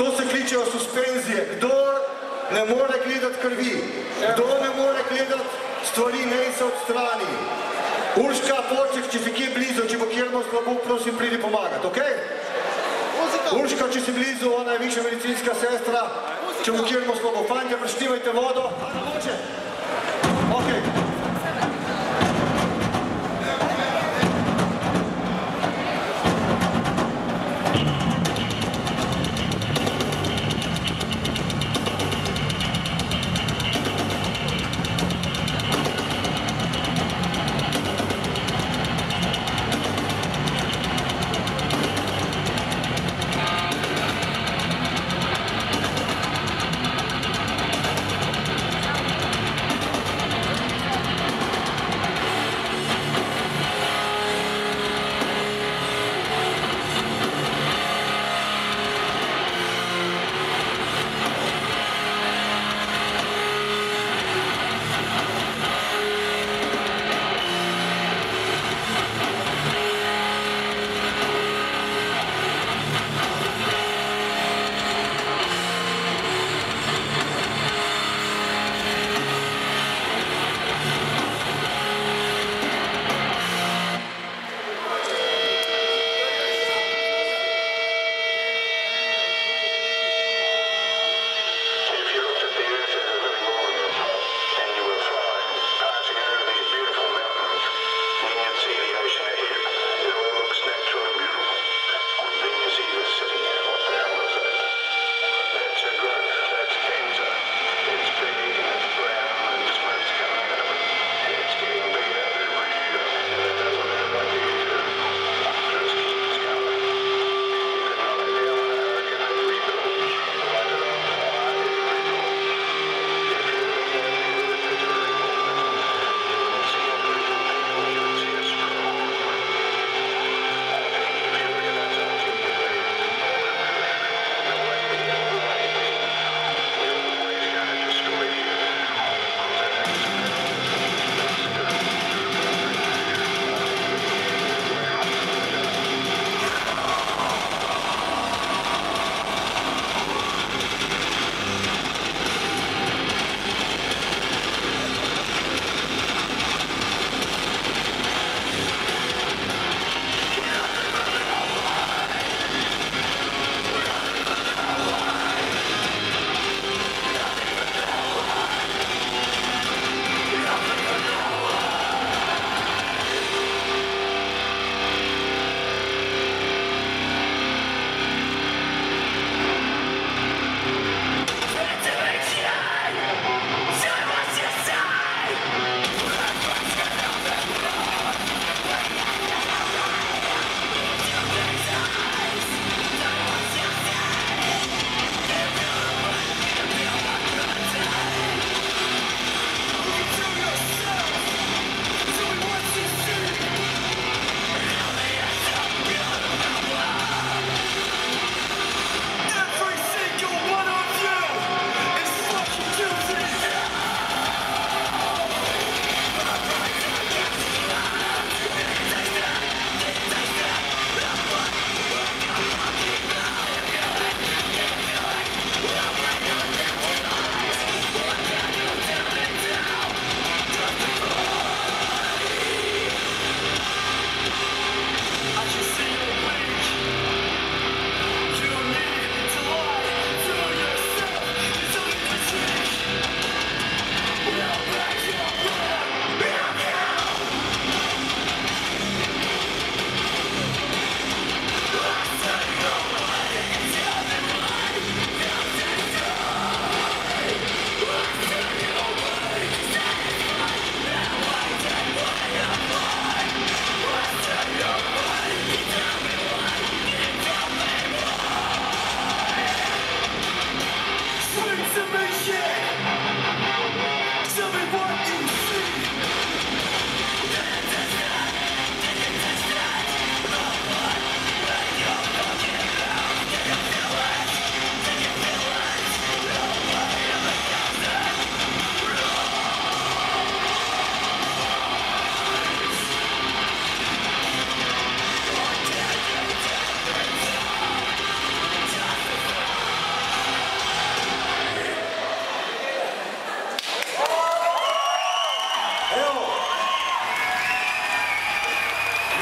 To se kličejo suspenzije. Kdor ne more gledati krvi, kdor ne more gledati stvari, naj se odstrani. Urška, Poček, če si kje blizu, če bo kjerno slabo, prosim, pridi pomagati, okej? Urška, če si blizu, ona je višja medicinska sestra, če bo kjerno slabo. Fantje, preštivajte vodo. Okej.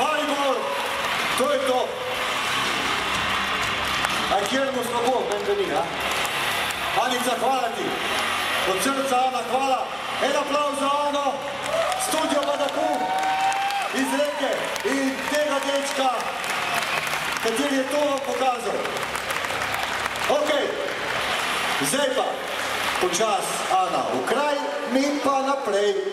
Maribor, to je to. A kjer mu slabo, meni da ni, a? Anica, hvala ti. Od srca, Ana, hvala. En aplauz za Ano, Studio Badaku iz Reke in tega dečka, kateri je to vam pokazal. Ok, zdaj pa počas, Ana, v kraj, mi pa naprej.